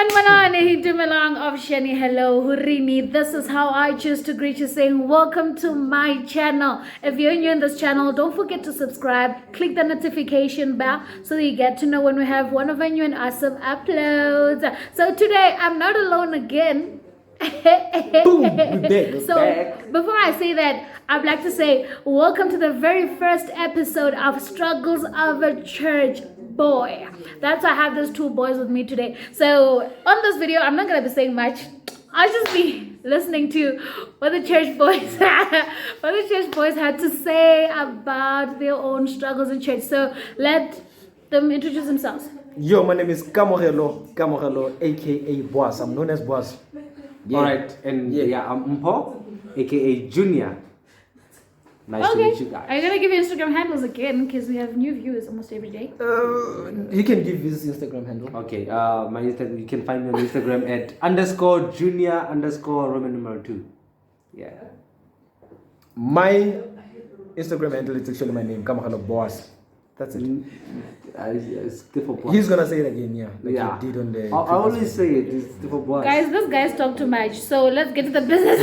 Manani Dumelang of Shani. Hello, Hurini. This is how I choose to greet you, saying welcome to my channel. If you're new in this channel, don't forget to subscribe. Click the notification bell so that you get to know when we have one of our new and awesome uploads. So today I'm not alone again. Boom, we're back. Before I say that, I'd like to say welcome to the very first episode of Struggles of a Church Boy. That's why I have those two boys with me today. So on this video, I'm not gonna be saying much. I'll just be listening to what the church boys had to say about their own struggles in church. So let them introduce themselves. Yo, my name is Kamogelo, aka Boss. I'm known as Boss. Yeah. All right, and I'm Mpo, aka Junior. Nice to meet you guys. Are you gonna give your Instagram handles again? Because we have new viewers almost every day. You can give his Instagram handle. Okay, my Instagram. You can find me on Instagram at _Junior_Roman2. Yeah. My Instagram handle is actually my name, Kamogelo Boss. That's it. It's different. He's gonna say it again, yeah. Like Yeah. you did on the. I always say it. It's different. Guys, this guy's talk too much. So let's get to the business.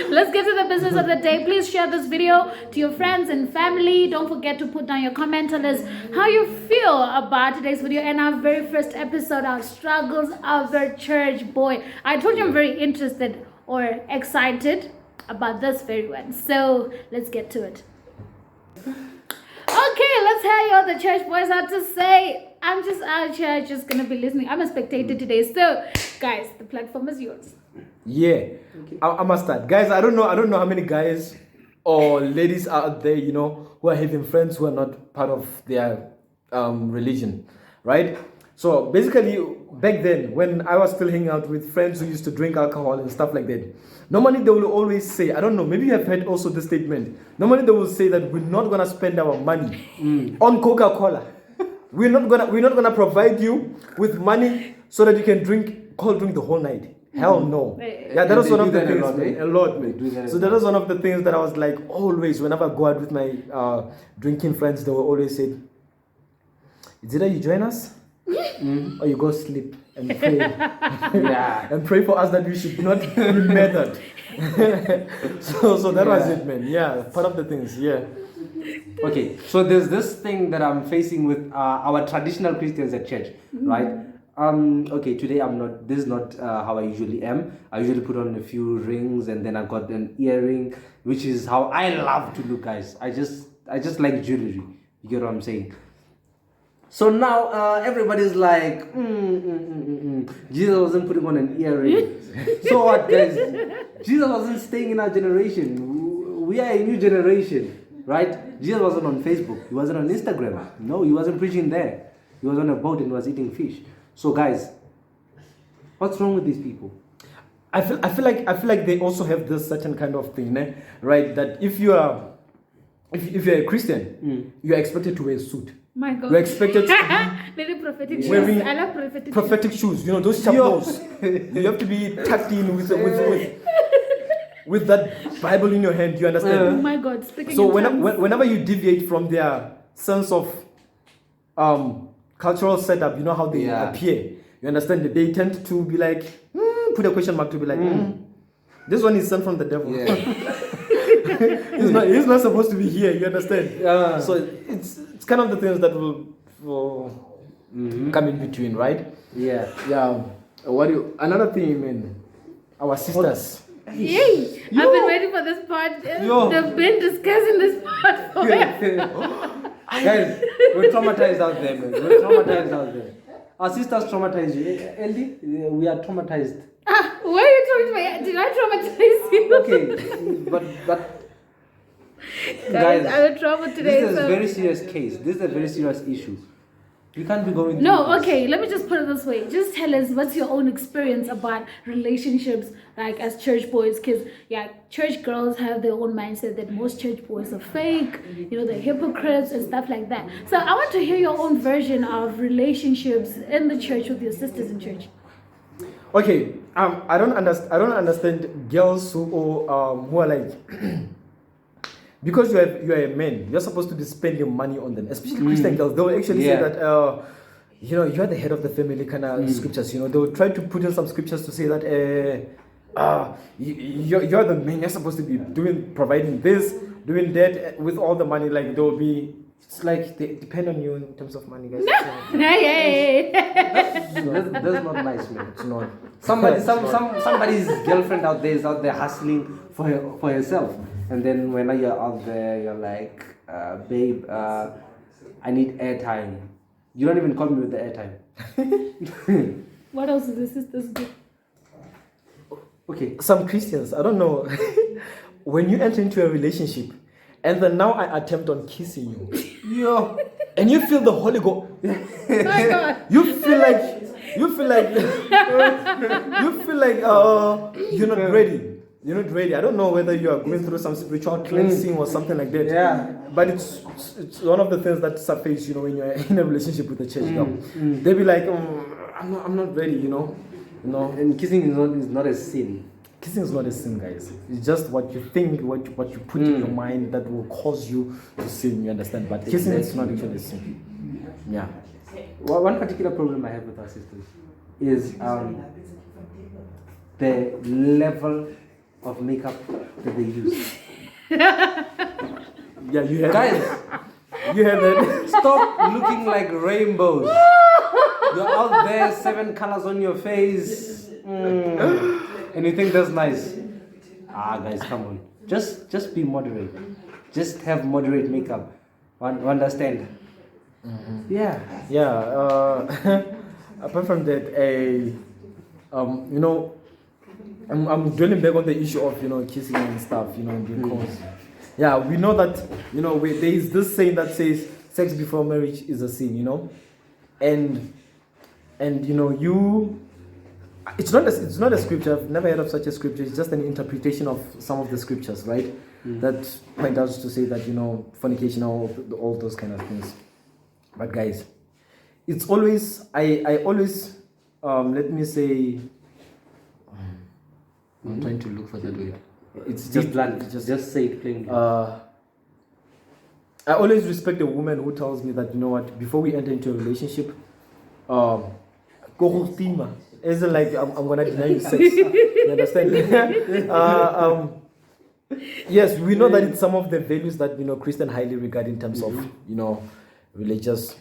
Let's get to the business of the day. Please share this video to your friends and family. Don't forget to put down your comment. Tell us how you feel about today's video and our very first episode of Struggles of a Church Boy. I told you I'm very interested or excited about this very one. So let's get to it. Okay, let's hear what the church boys have to say. I'm just out here, just gonna be listening. I'm a spectator today, so guys, the platform is yours. Yeah, okay. I must start, guys. I don't know how many guys or ladies out there, who are having friends who are not part of their religion, right? So basically, back then, when I was still hanging out with friends who used to drink alcohol and stuff like that, normally they will always say, I don't know, maybe you have heard also this statement. Normally they will say that we're not gonna spend our money on Coca-Cola. We're not gonna provide you with money so that you can drink cold drink the whole night. Hell no. Yeah, that was one of the things. A lot, man. So that was one of the things that I was like, always, whenever I go out with my drinking friends, they will always say, it's either you join us or you go sleep and pray. And pray for us that we should not be murdered. so that was it, man. Yeah, part of the things. Yeah. Okay, so there's this thing that I'm facing with our traditional Christians at church, right? Okay, today this is not how I usually am. I usually put on a few rings and then I got an earring, which is how I love to look, guys. I just like jewelry. You get what I'm saying? So now everybody's like, Jesus wasn't putting on an earring. So what, guys? Jesus wasn't staying in our generation. We are a new generation, right? Jesus wasn't on Facebook. He wasn't on Instagram. No, he wasn't preaching there. He was on a boat and was eating fish. So guys, what's wrong with these people? I feel like they also have this certain kind of thing, right? That if you're a Christian, you're expected to wear a suit. My God. You're expected to very prophetic shoes. wearing I love prophetic shoes. Those chapels. You have to be tucked in with that Bible in your hand. You understand? Oh my God. Speaking So in tongues. whenever you deviate from their sense of cultural setup, you know how they appear. You understand that they tend to be like, put a question mark to be like, this one is sent from the devil. Yeah. he's not supposed to be here. You understand? So it's kind of the things that will come in between, right? Yeah. Yeah. Another thing, man. Our sisters. Yay! I've been waiting for this part. They've been discussing this part forever. Guys, we're traumatized out there, man. We're traumatized out there. Our sisters traumatized you. Ellie, we are traumatized. Why are you talking to me? Did I traumatize you? Okay, but guys, I'm in trouble today. This is a very serious case. This is a very serious issue. You can't be going. No, okay. Let me just put it this way. Just tell us what's your own experience about relationships, like as church boys. Because church girls have their own mindset that most church boys are fake. They're hypocrites and stuff like that. So I want to hear your own version of relationships in the church with your sisters in church. Okay, I don't understand girls who are like because you are a man, you're supposed to be spending money on them, especially Christian girls. They will actually say that you're the head of the family kind of scriptures. They will try to put in some scriptures to say that you're the man. You're supposed to be providing this, doing that with all the money. Like there will be. It's like they depend on you in terms of money, guys. That's not nice, man. It's not. Somebody's girlfriend out there is out there hustling for herself, and then when you're out there, you're like, babe, I need airtime. You don't even call me with the airtime. What else do the sisters do? Okay, some Christians, I don't know. When you enter into a relationship, and then now I attempt on kissing you, and you feel the Holy Ghost. My God. You feel like you're not ready. You're not ready. I don't know whether you are going through some spiritual cleansing or something like that. Yeah. But it's one of the things that surface, when you're in a relationship with the church girl. They'll be like, I'm not ready, And kissing is not a sin. Kissing is not a sin, guys. It's just what you think, what you put in your mind that will cause you to sin. You understand? But kissing is not actually a sin. Yeah. One particular problem I have with our sisters is the level of makeup that they use. Yeah, you have Guys, you have that. stop looking like rainbows. You're out there, 7 colors on your face. And you think that's nice. Guys, come on. Just be moderate. Just have moderate makeup. Understand? Yeah. Apart from that, I'm dwelling back on the issue of kissing and stuff, because we know that there is this saying that says sex before marriage is a sin, and it's not a scripture. I've never heard of such a scripture. It's just an interpretation of some of the scriptures, right? That point out to say that fornication, all those kind of things. But guys, it's always I always let me say. I'm trying to look for that word. It's just blunt. Just say it plainly. I always respect a woman who tells me that before we enter into a relationship, isn't like I'm gonna deny you sex. You understand? Yes, we know that it's some of the values that Christian highly regard in terms of religious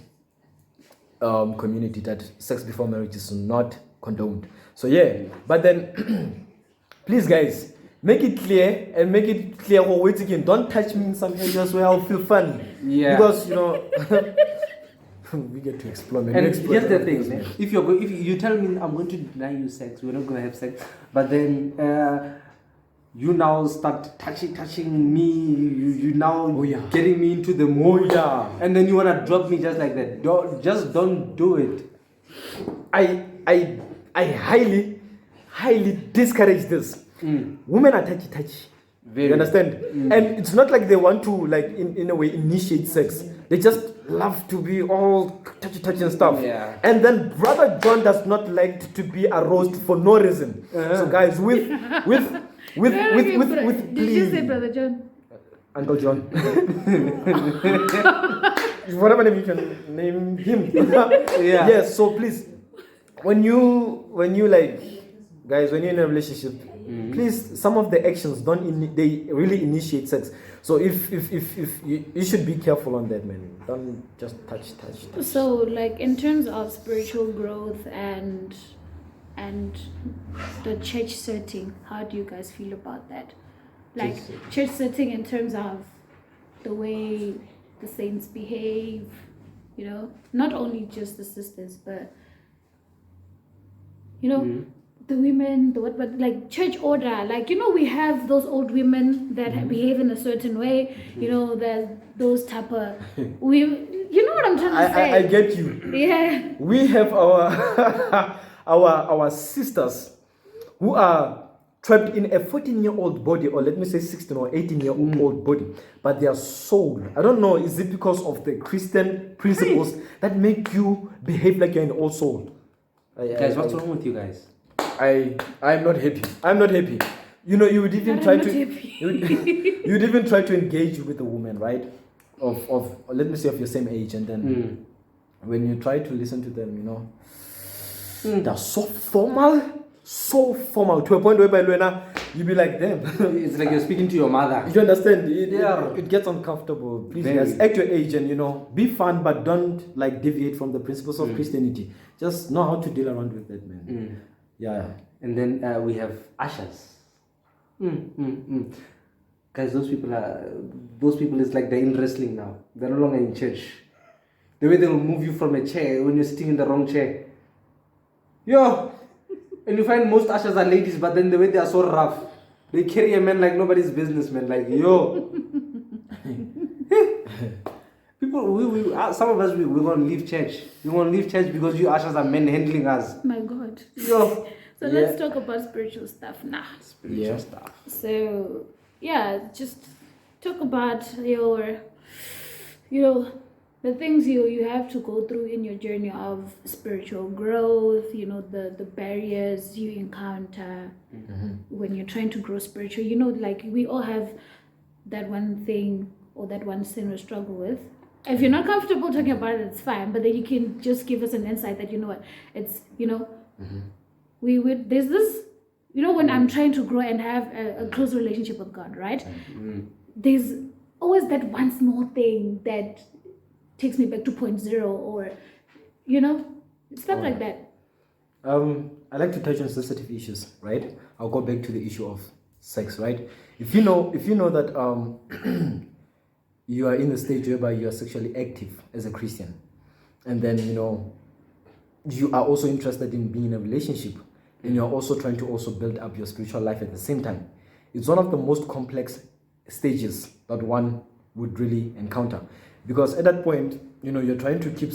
community, that sex before marriage is not condoned. So but then please guys, make it clear or wait again. Don't touch me in some areas where I'll feel funny. Yeah. Because we get to explore. And here's the thing, man. If you tell me I'm going to deny you sex, we're not going to have sex, but then you now start touching me, you now getting me into the mood, and then you want to drop me just like that. Don't do it. I highly discourage this. Women are touchy. You understand? And it's not like they want to in a way initiate sex. They just love to be all touchy and stuff. Yeah. And then Brother John does not like to be aroused for no reason. So guys, with Did you say Brother John? Uncle John. Whatever name you can name him. Yes, so please, when you guys, when you're in a relationship, please, some of the actions they really initiate sex. So if you should be careful on that, man. Don't just touch. So in terms of spiritual growth and the church setting, how do you guys feel about that? Church setting in terms of the way the saints behave, not only just the sisters, but the women, but church order, we have those old women that behave in a certain way, there's those type of, you know what I'm trying to say. I get you. Yeah. We have our sisters who are trapped in a 14-year-old body, or let me say 16 or 18-year-old body, but their soul, I don't know, is it because of the Christian principles that make you behave like you're an old soul? Guys, what's wrong with you guys? I'm not happy. You would even try to you'd even try to engage with a woman, right? Of let me say of your same age, and then when you try to listen to them, you know, they're so formal to a point where by Luena, you be like them. It's like you're speaking to your mother. You understand? Yeah. It gets uncomfortable. Please, Very. guys, act your age and, you know, be fun, but don't like deviate from the principles of Christianity. Just know how to deal around with that, man. Yeah. And then we have ushers. Guys, those people is like they're in wrestling now. They're no longer in church. The way they will move you from a chair when you're sitting in the wrong chair. Yo! And you find most ushers are ladies, but then the way they are so rough. They carry a man like nobody's business, man. Like, yo! People, some of us, we're going to leave church. We're going to leave church because you ushers are men handling us. My God. Yo! So let's talk about spiritual stuff now. Spiritual stuff. So, yeah, just talk about your, you know, the things you have to go through in your journey of spiritual growth, you know, the barriers you encounter when you're trying to grow spiritual. You know, like we all have that one thing or that one sin we struggle with. If you're not comfortable talking about it, it's fine, but then you can just give us an insight that, you know what, it's, you know, there's this, you know, when I'm trying to grow and have a close relationship with God, right? There's always that one small thing that takes me back to point zero, or, you know, stuff like that. I like to touch on sensitive issues, right? I'll go back to the issue of sex, right? If you know that you are in the stage whereby you are sexually active as a Christian, and then, you know, you are also interested in being in a relationship, and you're also trying to also build up your spiritual life at the same time. It's one of the most complex stages that one would really encounter, because at that point, you know, you're trying to keep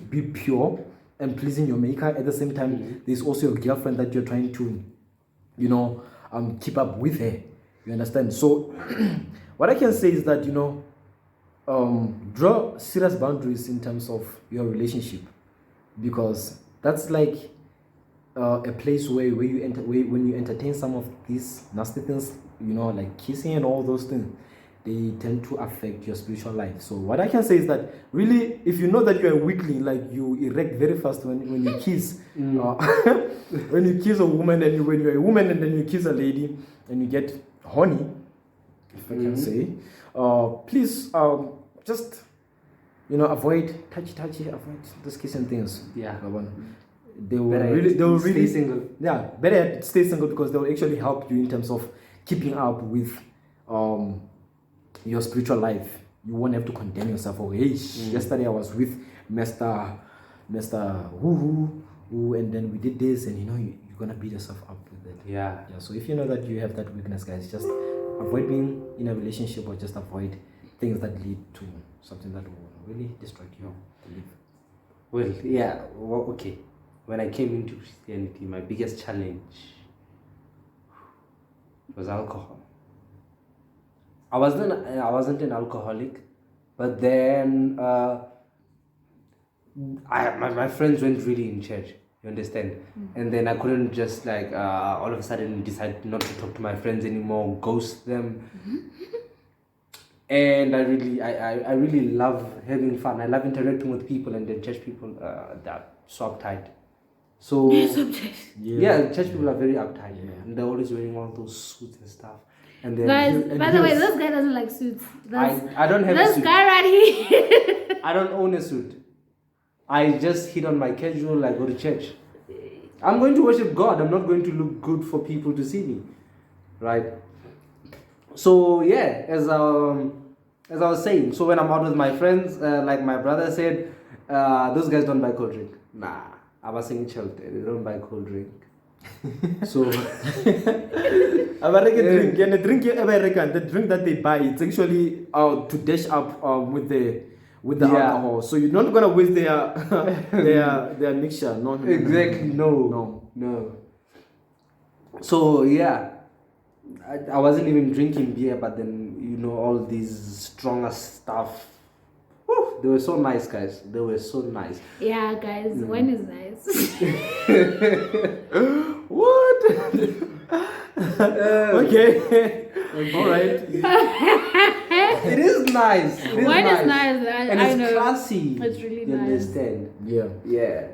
be pure and pleasing your maker. At the same time, there's also your girlfriend that you're trying to, you know, keep up with her. You understand? So what I can say is that, you know, draw serious boundaries in terms of your relationship, because that's like a place where when you entertain some of these nasty things, you know, like kissing and all those things, they tend to affect your spiritual life. So what I can say is that really, if you know that you're a weakling, like you erect very fast when you kiss, when you kiss a woman, and when you're a woman and then you kiss a lady and you get horny, if I can say, please just, you know, avoid touchy, avoid those kissing things. Yeah. They will really stay single. Yeah, better stay single, because they will actually help you in terms of keeping up with your spiritual life. You won't have to condemn yourself. Oh, hey, yesterday I was with Mr. Woo, and then we did this, and you know, you're gonna beat yourself up with it. Yeah. So if you know that you have that weakness, guys, just avoid being in a relationship, or just avoid things that lead to something that will really distract you to live. Well, yeah. Well, okay. When I came into Christianity, my biggest challenge was alcohol. I wasn't an alcoholic, but then my friends went really in church. You understand? And then I couldn't just like all of a sudden decide not to talk to my friends anymore, ghost them. And I really love having fun. I love interacting with people, and then church people they're so uptight. So yeah, church people are very uptight, and they're always wearing all those suits and stuff. And then Guys, by the way, this guy doesn't like suits. I don't have a suit. This guy right here. I don't own a suit. I just hit on my casual. I go to church. I'm going to worship God. I'm not going to look good for people to see me, right? So yeah, as I was saying, so when I'm out with my friends, like my brother said, those guys don't buy cold drink. Nah, I was saying chill. They don't buy cold drink. So the drink that they buy, it's actually to dash up with the alcohol. So you're not gonna waste their mixture. No. Exactly. No. So yeah, I wasn't even drinking beer, but then, you know, all these stronger stuff. Whew, they were so nice, guys. They were so nice. Yeah, guys, wine is nice. What? Okay. All right. It is nice. It is Wine nice. is nice. And I it's know. classy. It's really You nice. understand? Yeah. Yeah.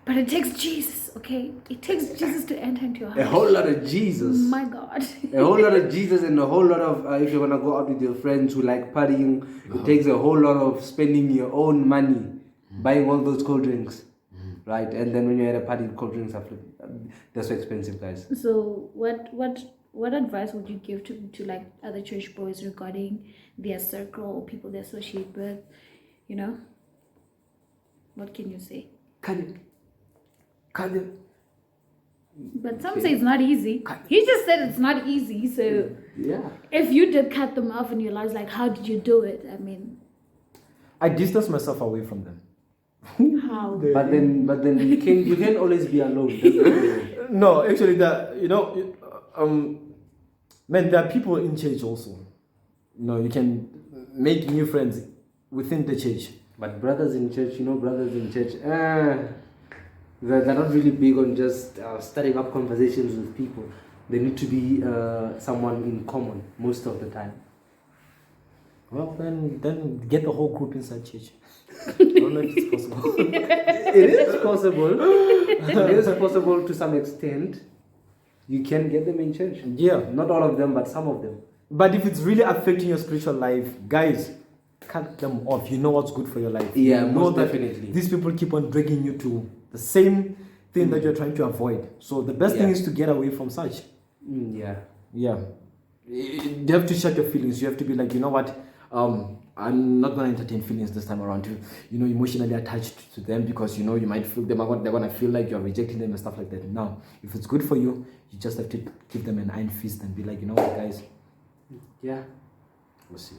But it takes Jesus, okay? It takes Jesus to enter into your heart. A whole lot of Jesus. My God. A whole lot of Jesus and a whole lot of, if you're going to go out with your friends who like partying, it takes a whole lot of spending your own money, buying all those cold drinks, right? And then when you're at a party, cold drinks are they're so expensive, guys. So what advice would you give to like other church boys regarding their circle or people they associate with? You know? What can you say? Can But some say it's not easy. He just said it's not easy. So Yeah. if you did cut them off in your lives, like how did you do it? I mean, I distance myself away from them. how? But then you can always be alone. No, actually, man, there are people in church also. You can make new friends within the church. But brothers in church, they're not really big on just starting up conversations with people. They need to be someone in common most of the time. Well, then get the whole group inside church. I don't know if it's possible. It is possible. It is possible to some extent. You can get them in church. Yeah. Not all of them, but some of them. But if it's really affecting your spiritual life, guys, cut them off. You know what's good for your life. Yeah, you know most that definitely. These people keep on dragging you to the same thing that you're trying to avoid. So the best thing is to get away from such. Yeah. Yeah. You have to shut your feelings. You have to be like, you know what? I'm not going to entertain feelings this time around. Emotionally attached to them because, you might feel they're going to feel like you're rejecting them and stuff like that. Now, if it's good for you, you just have to give them an iron fist and be like, you know what, guys? Yeah. We'll see.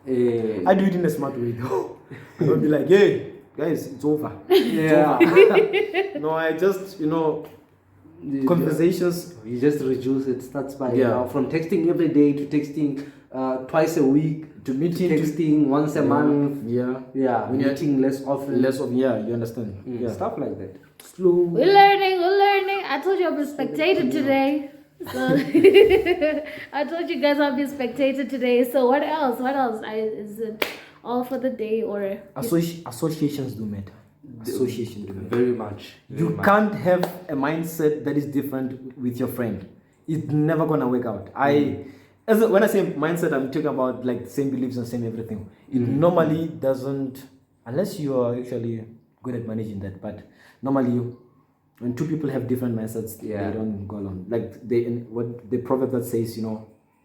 Uh, I do it in a smart way, though. I don't be like, hey, guys, it's over. yeah. No, I just, conversations. You just reduce it. Starts by Yeah. from texting every day to texting twice a week To meeting, texting once a month. Yeah. Yeah, When you're meeting less often. Less of, you understand. Yeah. Stuff like that. Slow. We're learning. I told you I'll be a spectator today. So I told you guys I'll be a spectator today. So what else? Is it all for the day or Associations do matter. Association do matter. Very much. You can't have a mindset that is different with your friend. It's never gonna work out. When I say mindset, I'm talking about like same beliefs and same everything. It normally doesn't, unless you are actually good at managing that. But normally, when two people have different mindsets, they don't go along. Like the proverb that says,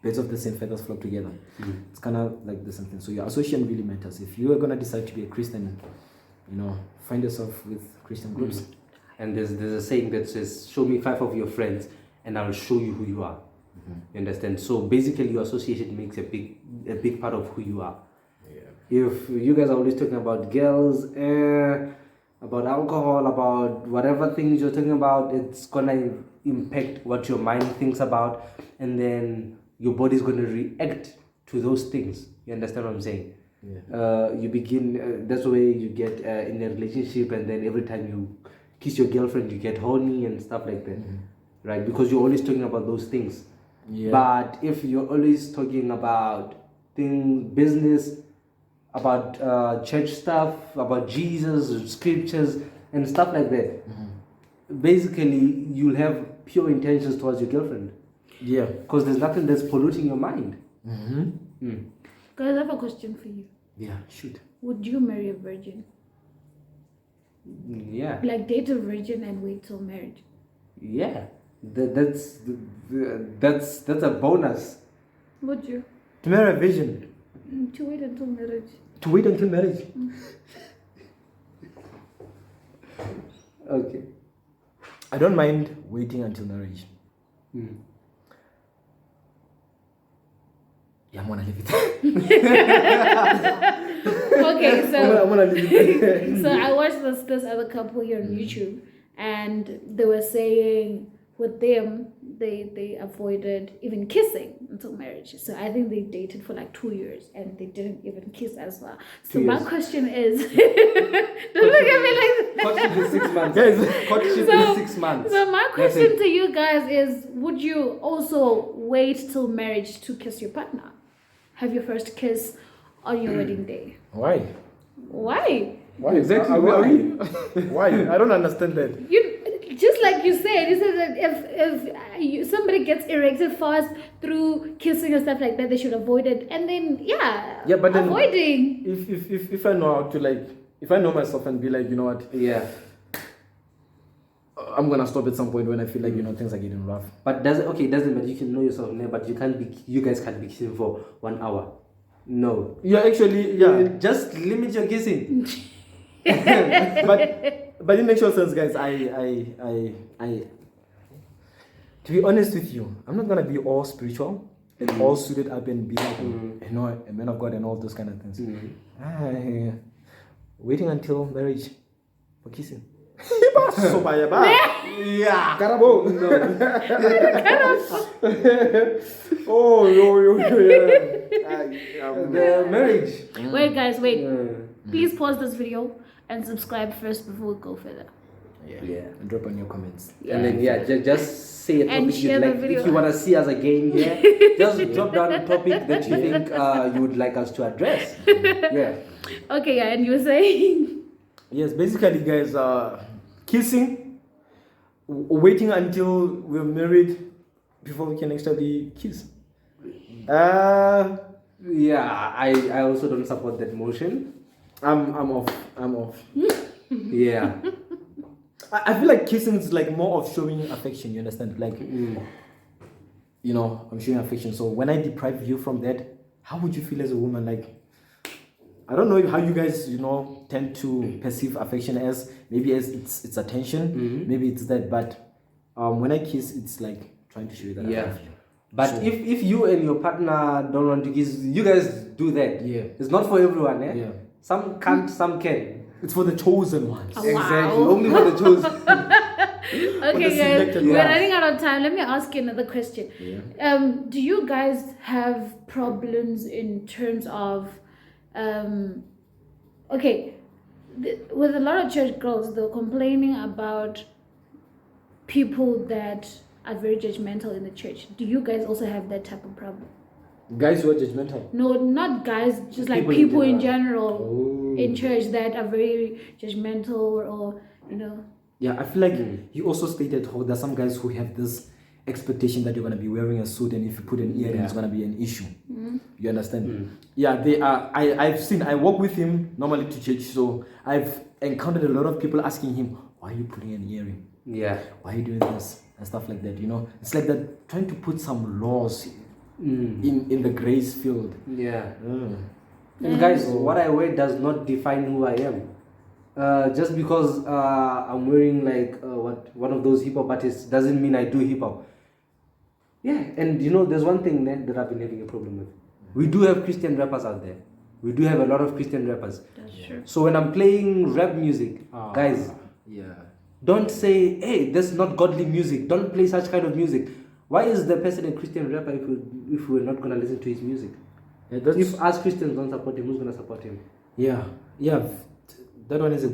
birds of the same feathers flock together. It's kind of like the same thing. So your association really matters. If you are gonna decide to be a Christian, find yourself with Christian groups. And there's a saying that says, "Show me 5 of your friends, and I'll show you who you are." You understand? So basically, your association makes a big part of who you are. Yeah. If you guys are always talking about girls, about alcohol, about whatever things you're talking about, it's gonna impact what your mind thinks about, and then your body's gonna react to those things. You understand what I'm saying? Yeah. You begin. That's the way you get in a relationship, and then every time you kiss your girlfriend, you get horny and stuff like that, right? Because you're always talking about those things. Yeah. But if you're always talking about things, business, about church stuff, about Jesus, scriptures, and stuff like that, basically you'll have pure intentions towards your girlfriend. Yeah. Because there's nothing that's polluting your mind. Guys, I have a question for you. Yeah, shoot. Would you marry a virgin? Yeah. Like date a virgin and wait till marriage? Yeah. That's a bonus. Would you? To marry a virgin. To wait until marriage. To wait until marriage. Okay. I don't mind waiting until marriage. Yeah, I'm gonna leave it. Okay, so I'm gonna leave it. so I watched this other couple here on YouTube, and they were saying with them they avoided even kissing until marriage. So I think they dated for like 2 years and they didn't even kiss as well. So my question is, don't look at me like that. Courtship is 6 months. Courtship is 6 months. So my question to you guys is, would you also wait till marriage to kiss your partner? have your first kiss on your wedding day? Why? Why? Why Exactly, Why? why? Why? I don't understand that. Just like you said that if somebody gets erected fast through kissing and stuff like that, they should avoid it. And then Yeah, but then avoiding. if I know how to like, if I know myself and be like, you know what, Yeah. I'm gonna stop at some point when I feel like, you know, things are getting rough. But doesn't matter. You can know yourself, but you guys can't be kissing for 1 hour. No. Yeah, actually, yeah. Just limit your kissing. but in actual sense, guys, I to be honest with you, I'm not gonna be all spiritual and all suited up and be like, you know, a man of God and all those kind of things. Waiting until marriage for kissing. Yeah. Carabo. Oh, yo, yeah. The marriage. Wait, guys, wait. Please pause this video and subscribe first before we go further. Yeah. And drop on your comments. And then just say a And topic share you'd the like. video. If you want to see us again here, just drop down a topic that you think you would like us to address. Yeah. Okay, yeah, and you were saying? Yes, basically, guys, kissing, waiting until we're married before we can actually kiss. Yeah, I also don't support that motion. I'm off. Yeah. I feel like kissing is like more of showing affection, you understand? Like, you know, I'm showing affection. So when I deprive you from that, how would you feel as a woman? Like, I don't know how you guys, you know, tend to perceive affection as. Maybe as it's attention, maybe it's that. But when I kiss, it's like trying to show you that I love you. But So- if you and your partner don't want to kiss, you guys do that. Yeah. It's not for everyone, eh? Yeah. Some can't, some can. It's for the chosen ones. Oh, Exactly. wow. Only for the chosen. Okay, guys, selected we're ones. running out of time. Let me ask you another question. Do you guys have problems in terms of, with a lot of church girls, they're complaining about people that are very judgmental in the church. Do you guys also have that type of problem? Guys who are judgmental. No, not guys, just like People in people in general Oh. in church that are very judgmental or you know. Yeah, I feel like you also stated how there's some guys who have this expectation that you're gonna be wearing a suit, and if you put an earring, it's gonna be an issue. You understand? Yeah, they are. I walk with him normally to church, so I've encountered a lot of people asking him, "Why are you putting an earring? Yeah. Why are you doing this?" and stuff like that. You know, it's like they're trying to put some laws in the grace field. Yeah. And guys, what I wear does not define who I am. Just because I'm wearing like one of those hip hop artists doesn't mean I do hip hop. Yeah, and you know, there's one thing that I've been having a problem with. We do have Christian rappers out there. We do have a lot of Christian rappers. That's true. So when I'm playing rap music, guys, don't say, "Hey, that's not godly music. Don't play such kind of music." Why is the person a Christian rapper if we're not gonna listen to his music? Yeah, that's, If us Christians don't support him, who's gonna support him? yeah. That one is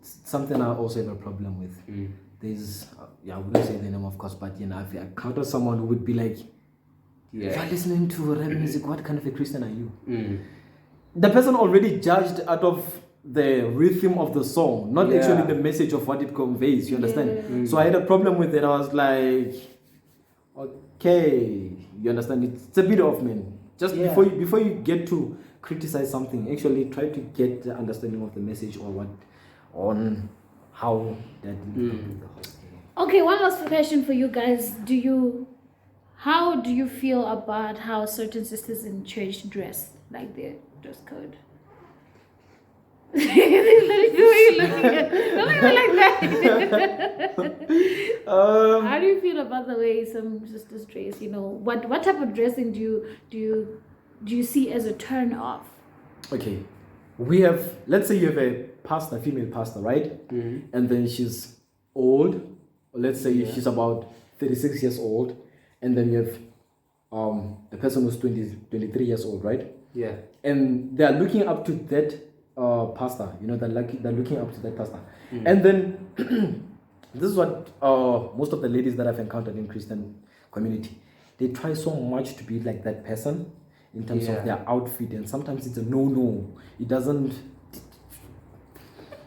something I also have a problem with. There's I wouldn't say the name of course, but you know, I've encountered someone who would be like, "You're listening to rap music. What kind of a Christian are you?" The person already judged out of the rhythm of the song, not actually the message of what it conveys. You understand? So I had a problem with it. I was like, okay, you understand? It's a bit off, man. Just before you get to criticize something, actually try to get the understanding of the message or what on how that. Okay, one last question for you guys. How do you feel about how certain sisters in church dress, like their dress code? Look at you looking at. Don't look at me like that. How do you feel about the way some sisters dress? You know, what type of dressing do you see as a turn off? Okay, we have, let's say you have a pastor, female pastor, right? And then she's old, or let's say she's about 36 years old, and then you have a person who's 23 years old, right? Yeah. And they are looking up to that pastor, you know, they're looking up to that pastor. And then this is what most of the ladies that I've encountered in Christian community, they try so much to be like that person, in terms Yeah. of their outfit, and sometimes it's a no. It doesn't.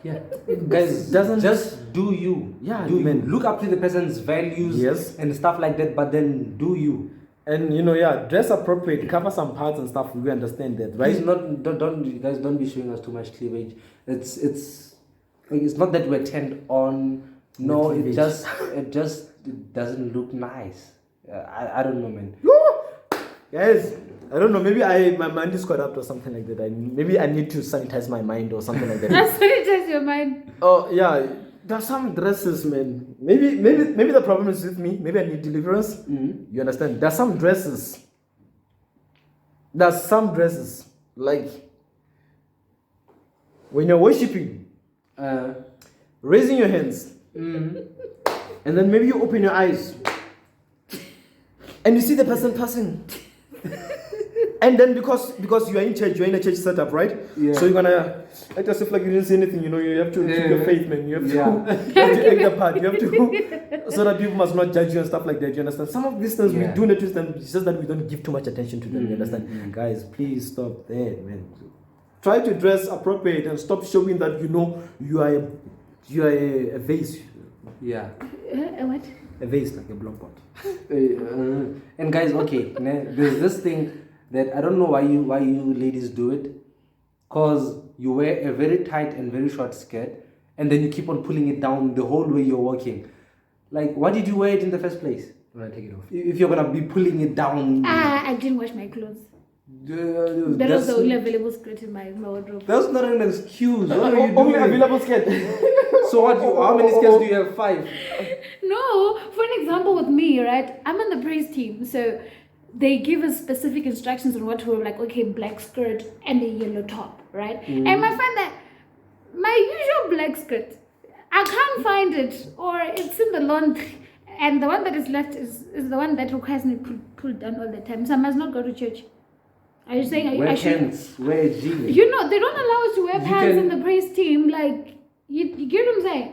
Yeah, guys, Doesn't- just do you. Yeah, do you. man. Look up to the person's values Yes. and stuff like that, but then do you. And dress appropriate, cover some parts and stuff. We understand that, right? Please don't you guys don't be showing us too much cleavage. It's not that we're turned on. No, With it doesn't look nice. I don't know, man. Guys, I don't know. Maybe my mind is caught up or something like that. Maybe I need to sanitize my mind or something like that. Sanitize your mind. Oh yeah, there's some dresses, man. Maybe the problem is with me. Maybe I need deliverance. Mm-hmm. You understand? There's some dresses like when you're worshiping, raising your hands, and then maybe you open your eyes, and you see the person passing. And then because you are in church, you're in a church setup, right? Yeah. So you're gonna act as if like you didn't see anything. You have to keep your faith, man. You have to, Yeah. you have to act the part. You have to, so that people must not judge you and stuff like that. You understand? Some of these things we Yeah. do notice them. It's just that we don't give too much attention to them. You understand? Guys, please stop there, man. Try to dress appropriate and stop showing that you are a vase. Yeah. What? A vase, like a block pot. And guys, okay, there's this thing that I don't know why you ladies do it, cause you wear a very tight and very short skirt, and then you keep on pulling it down the whole way you're walking. Like, why did you wear it in the first place? Right, take it off. If you're gonna be pulling it down, I didn't wash my clothes. That was the only available skirt in my wardrobe. That's not an excuse. What are you Only doing? available skirt. So what? How many skirts do you have? 5. No, for an example with me, right? I'm on the praise team, so they give us specific instructions on what to wear, like, okay, black skirt and a yellow top, right? And I find that my usual black skirt, I can't find it, or it's in the laundry, and the one that is left is the one that requires me to pull down all the time, so I must not go to church. Are you saying Wear I should? pants, wear jeans. They don't allow us to wear You pants can- in the praise team, like, you get what I'm saying?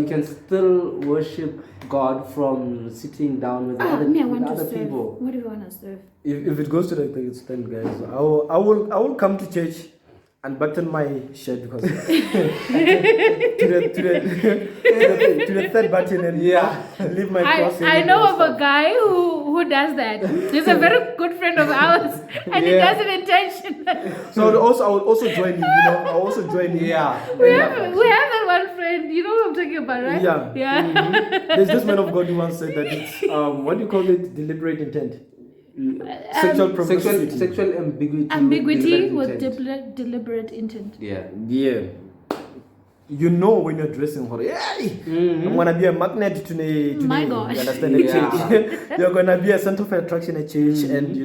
You can still worship God from sitting down with other, Me, I with want to other serve. people. What do you want to serve? If it goes to that extent, guys, I will come to church and button my shirt because to the third button and leave my cross. I know of a guy who does that. He's a very good friend of ours, and he does it intentionally. So I would also join him. I'll also join him. Yeah. We have that one friend. You know what I'm talking about, right? Yeah. Yeah. There's this man of God who once said that it's what do you call it? Deliberate intent. Sexual promiscuity. Sexual ambiguity. Ambiguity with with intent. deliberate intent. Yeah. Yeah. When you're dressing for I'm gonna be a magnet to My the gosh. you understand the church. You're gonna be a center of attraction at church, and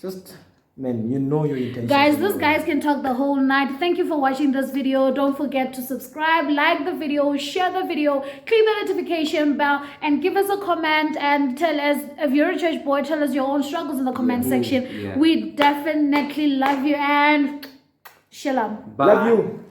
just man, your intention. Guys, these guys can talk the whole night. Thank you for watching this video. Don't forget to subscribe, like the video, share the video, click the notification bell, and give us a comment and tell us, if you're a church boy, tell us your own struggles in the comment section. Yeah. We definitely love you, and shalom. Bye. Love you.